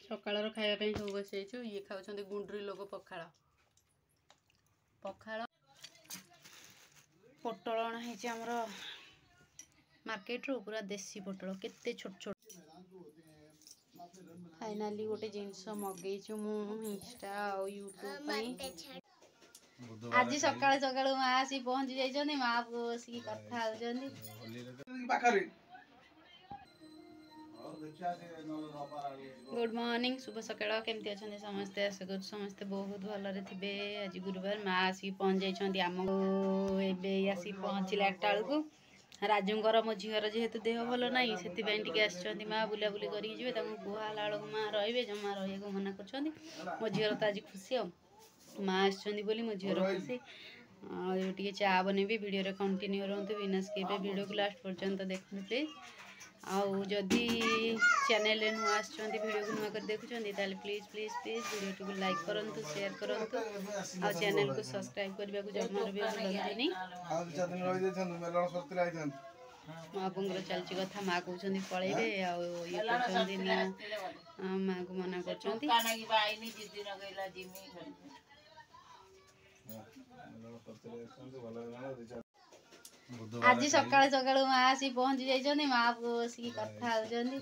सकाळर खाइबा सब बसैछु ये खाउछन्ति गुंडरी लोक पखाळ पखाळ पोटल अणा है आमर मार्केट रो पूरा देसी पोटल केते छोट छोट फाइनाली गोटे जिनस मगेछु मु इंस्टा और यूट्यूब पे आज सकाळ सकाळ माँ आसी पहुंची जाइछन्ति माँ को बसिकी कथा होछन्ति। गुड मॉर्निंग शुभ सकाळ केमती अछन्ति समस्ते आशा कर समस्ते बहुत भलरे थिबे। आज गुरुवार माँ आसी पहुंच जाइछन्ति आम एबे आसी पहुंचले 8टा बेलकु राजुंकर मो झीर जेहेतु देह भल नाई से आसछन्ति माँ बुला बुली करी जिवे तांको कुहाला बेलकु माँ रहिबे जमा रहिएको मना करछन्ति। मो झीर त आज खुशी हो माँ आसछन्ति बोली मो झीर खुशी टिके चा बनेबी वीडियो रे कंटिन्यू रहंतु बिना स्किप वीडियो को लास्ट पर्यंत देखु प्लीज। आउ जदि चैनल रे नुआ आसछन्ति वीडियो को नुआ कर देखुछन्ति ताले प्लीज प्लीज प्लीज वीडियो को लाइक करंतु शेयर करंतु आ चैनल को सब्सक्राइब करबा को जमार भी भूलंतुनी। माँ पुंगर चलची कथा माँ कहउछन्ति पळेबे आ ये कहउछन्ति माँ को मना करछन्ति। आज सकाळ सकाळ माँ आसी पहुंची जाइछन्ति माँ को बसिकी कथा होछन्ति।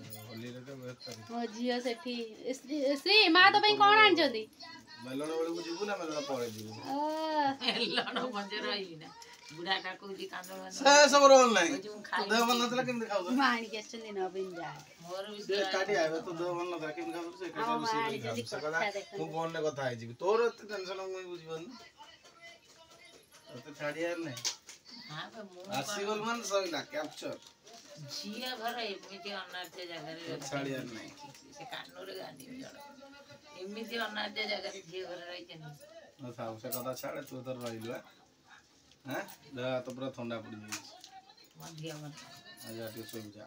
मो झियो सेठी श्री माँ तो पई कोन आनछन्ति मेलण बेलू जीवु ना मेलण पळे जीवु मेलण मजे रही ना बुढ़ा का कोजी कांदो से सब रोल नाही देह मन नतला केम खाऊ माणी के छन्ति न बिंजा मोर भी काटी आबे तो देह मन नतला केम खाऊ से काटी से कथा मु फोन ने कथा आइ जी तोर एते टेंशन मु बुझिबन तो छाड़ी यार नहीं हां बे मु आसीगल मन सइला कैप्चर झिया घर एमिति अनार्य जगह रे छाड़ी यार नहीं से कानूर गांधी जण एमिति अनार्य जगह रे झिया घर रही छन न थाउ से कथा छाड़े तू तो रहिलु हां दा तो पूरा ठंडा पड़ी जाई मधिया मन आजा टे सोई जा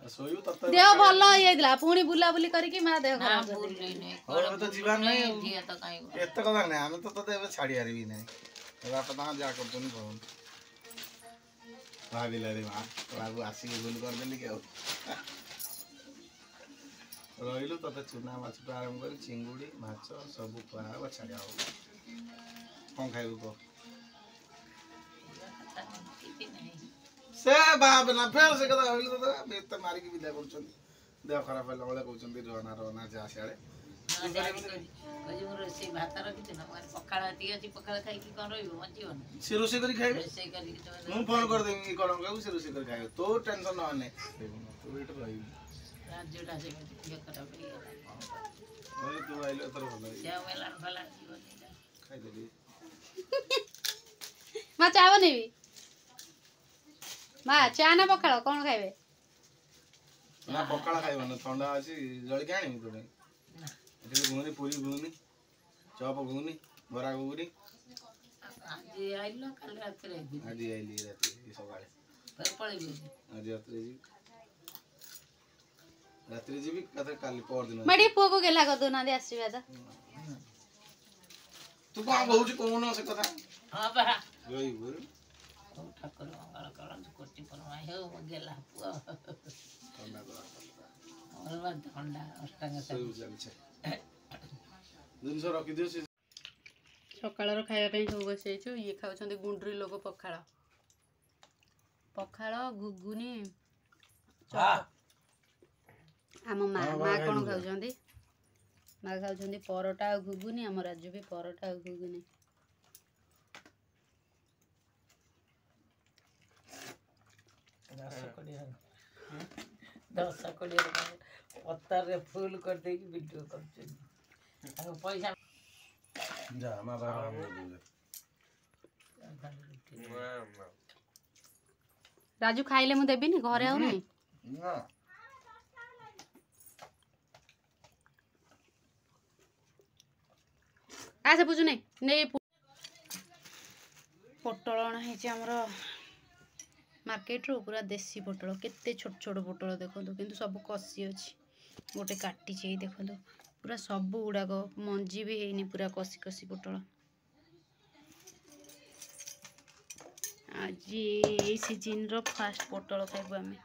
सोयु तत देह भल होइला पुणी बुला बुली करके मा देह खराब कर दे और तो जीवन नहीं झिया तो काई एत कथा नहीं हम तो तते छाड़ी यार भी नहीं बाप ता जा कर तुम फोन भाविला रे मां बाबू आसी भूल कर देली के रहिलु तते चुना माछ आरंभ कर चिंगुडी माछ सब खुआ छाड़िया हो कोन खाइबो को से बाप ना फेर से कदा होइल तो बेत मारी की विदा करछन देह खराब होला वाला कहछन रोना रोना जा साडे कजी मोर से भात रखि न मार पखाळ आती अछि पखाळ खाइ की कोन रहिबो मन जीवन से रोसे करी खाइबे रोसे करी मु फोन कर देमी कोन का से रोसे करी खाइबो तो टेंशन न ने तो वेट रही राज्यटा से ये खराब हो गया ओए तू आइलो तर भलो जा मेला फला जीवन खाइ देली मा चाव नेबी माँ चा ना पखाड़ कौन खाइबे ना पखाड़ खाइबो न ठंडा अछि जळी के आनी तोने एठी घुनी पूरी घुनी चॉप घुनी बरा घुनी आज आइलो काल रात रे आज आइली रात सकाळे पर पळेबी आज रात्रि जीवी कथा काल पर दिन मडी पो को गेला क दो ना दे आसीबा त तू कोन कहू कोन से कथा हां बा गई बोल ठाकुर मंगल करन कोटी परमा हे गेला पुआ ठंडा करा ठंडा अष्टांग से दिन सो रखि दियो से सकाळर खाइबा सब बसैछु ये खाउछन्ति गुंडरी लोक पखाळ पखाळ घुगुनी आम माँ माँ कौन खाउछन्ति माँ खाउछन्ति परोटा और घुगुनी आम राजू भी परोटा और घुगुनी दस कोड़िया पत्थर रे फूल कर दे वीडियो कर पैसा जा मा बाबा राजू खाइले मु देबी नि घरे आउ नहीं ना आसे बुझु नहीं पोटल अणा है हमर मार्केट रो पूरा देसी पोटल केते छोट छोट पोटल देखो किंतु सब कसी अछि गोटे काटी छै देखो पूरा सब गुड़ाक मंजी भी हैनी पूरा कसी कसी पोटल आज सीजन रो फास्ट पोटल खाइबो आमे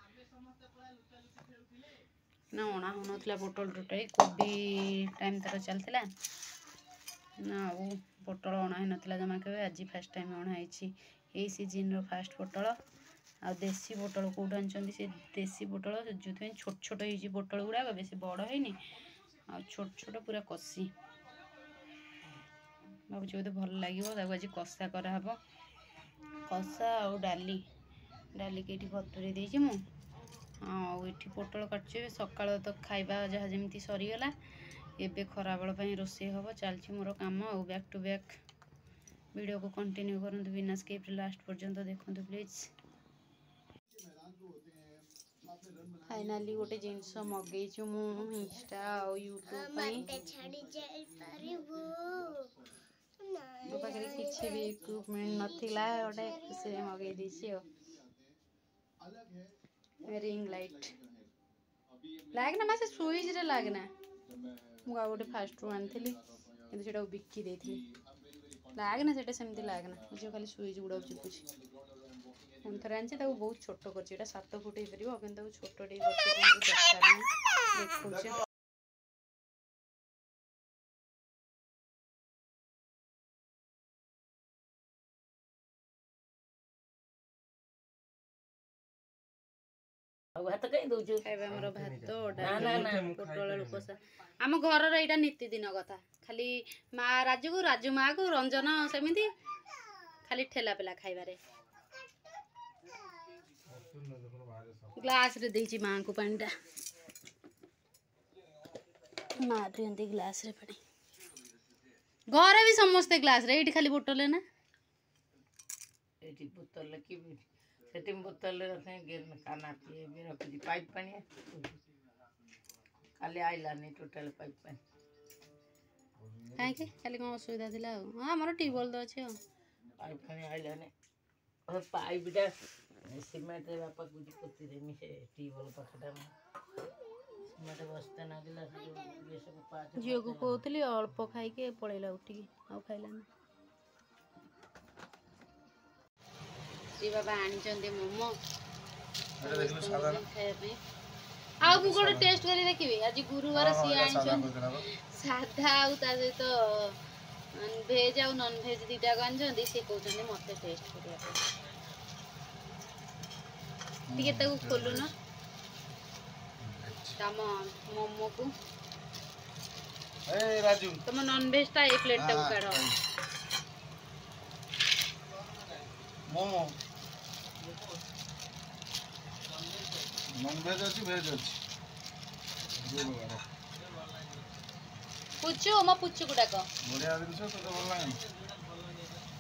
ना अणा होना पोटल टोटाली कोबी टाइम तार चलता ना आउ पोटल अणा ही नाला जमा के आज फास्ट टाइम अणाई यही सीजन फास्ट पोटल आ देसी पोटल कौट आनी से देसी पोटल जो छोट छोट हो पोटल गुड़ाक बेस बड़ है आ छोट छोट पूरा कषी भावुँ बोधे भल लगे आज कषा कराहब कषा आउ डाली डाली के बतुरे देती मु आठी पोटल काटुचे सकाल तो खाଇବା जहाँ जमी सरीगला एबे खराबेल रोषे हम चलती मोर काम आ बैक टू बैक वीडियो को कंटिन्यू करूँ बिना स्किप लास्ट पर्यंत देखूँ प्लीज। फाइनाली गोटे जिनस मगेचु मु इंस्टा और यूट्यूब पाखे किसी भी इक्विपमेंट नाला गोटे खुशी मगे रिंग लाइट लागना मा से स्विच रे लागना मुझे गोटे फास्ट रू आनी कि बिकी देती लागना से सेमती लागना मुझे खाली स्विच गुड़ा चिपुची पुणी थे आनी बहुत छोट कर 7 फुट हो पार कि छोटे देखा भात कहीं दौଛୁ खाଇବା ଆମର ଭାତ ଡାଲି ପୋଟଳ ଆଳୁ କଷା ଆମ ଘରର ଏଇଟା ନିତିଦିନ କଥା ଖାଲି ମା ରାଜୁ ମା କୁ ରଞ୍ଜନ ସେମିତି ଖାଲି ଠେଲା ପେଲା ଖାଇବାରେ ଗ୍ଲାସ ରେ ଦେଇଛି ମାଙ୍କୁ ପାଣିଟା ମା ପିଅନ୍ତି ଗ୍ଲାସ ରେ ପାଣି ଘରେ ବି ସମସ୍ତେ ଗ୍ଲାସ ରେ ଏଇଠି ଖାଲି ବୋଟଲ ନା ଏଠି ବୋତଲ କି सेठी बोतल काना पीए भी रखी पाइप पानी खाली आइलानी टोटल पाइप पानी कहीं खाली कौन असुविधा थी आमर ट्यूबवेल तो अच्छे पाइप पानी आइलानी पाइपटा सीमेंट बापा कुछ पोती देमी से ट्यूबवेल पाखटा सीमेंट बस्ते नागिला झील को कहती अल्प खाई पलैला उठिकी आउ खाइलानी बाबा आनी मोमो आउ मु गोटे टेस्ट करी देखिए आज गुरुवार सी आनी साधा आउ ता सहित भेज आउ नॉन भेज दीटा आनी सी कहते मत टेस्ट करके खोलु न तम मोमो को तुम नॉन भेज टा एक प्लेट टाक काढ़ मोमो नॉन वेज अच्छी वेज अच्छी पुच्चू मो पुच्चू गुडा को बढ़िया दिन से तो भल लगे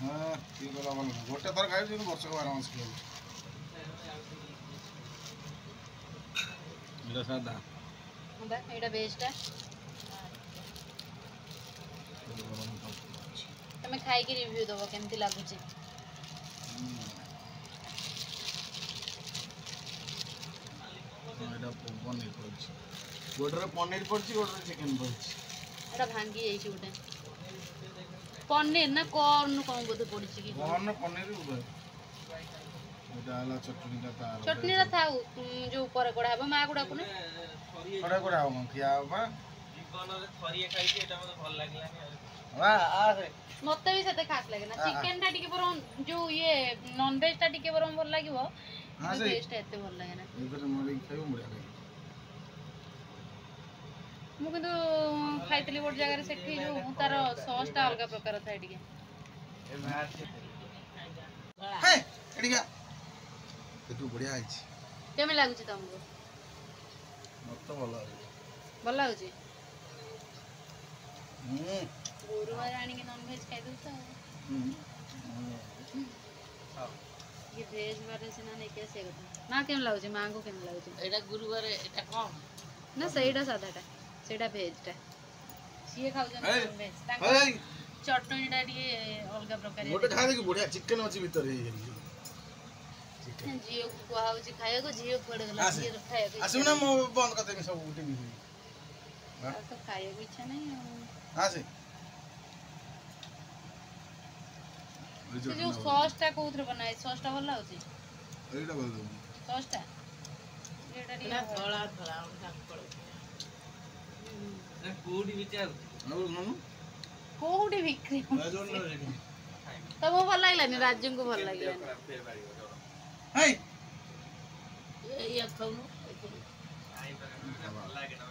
हां ये गला भल गोटे थर खाइ जे वर्ष को 12 मास के इला सादा बा एटा बेस्ट है तमे खाई के रिव्यू दबो केमती लागु छी पनीर पड़ी गोटे पनीर पड़ी गोटे चिकेन पड़ी एटा भांगी जाइछि गोटे पनीर ना कॉर्न कौन बोधे पड़ी कि कॉर्न पनीर उबे एटा हला चटनी का तार चटनी रा थाउ जो ऊपर कोड़ा हबो मा गुडा को कोड़ा हम खिया बा जीवन रे थरिए खाइ छी एटा मते भल लागलानी वाह आ से मते भी सेते खास लागे ना चिकन टा टिके बरम जो ये नॉन वेज टा टिके बरम भल लागिवो हां से टेस्ट एते भल लागे ना एकर मरी खाइबो बढ़िया लागे मु किंतु खाइतली गोट जगह रे सेठी जो तार सॉस टा अलग प्रकार था टिके हे एडिगा एतु बढ़िया आइछ केमे लागु छी तुमको मत भल लागे भल लागु छी गुरुवार आनी के नॉन वेज खाइ दउ त ये भेज बारे से ना नहीं कैसे कथा ना केम लागु छी मां को केम लागु छी एटा गुरुवार एटा कम ना सहीटा सादाटा सेटा भेजटा सीए खाउ जन नॉन वेज ताको चटनीटा टिके अलग प्रकार गोटे खा दे बढ़िया चिकन अछि भीतर चिकन जियो को हाउ छी खाया को जियो पड़ गला जियो खाया को आसु ना मो बंद कर देमी सब टीवी तो खाया को इच्छा नहीं हां से जो सॉस टा कोथरे बनाए सॉस टा भल लाउची एटा बोल दो सॉस टा एटा धला धला କୋଉଠି ବିଚାର କୋଉଠି ବିକ୍ରି ତମକୁ ଭଲ ଲାଗିଲାନି ରାଜୁଙ୍କୁ ଭଲ ଲାଗିଲାନି ଇଏ ଖାଉନୁ ଭଲ ଲାଗେ ନା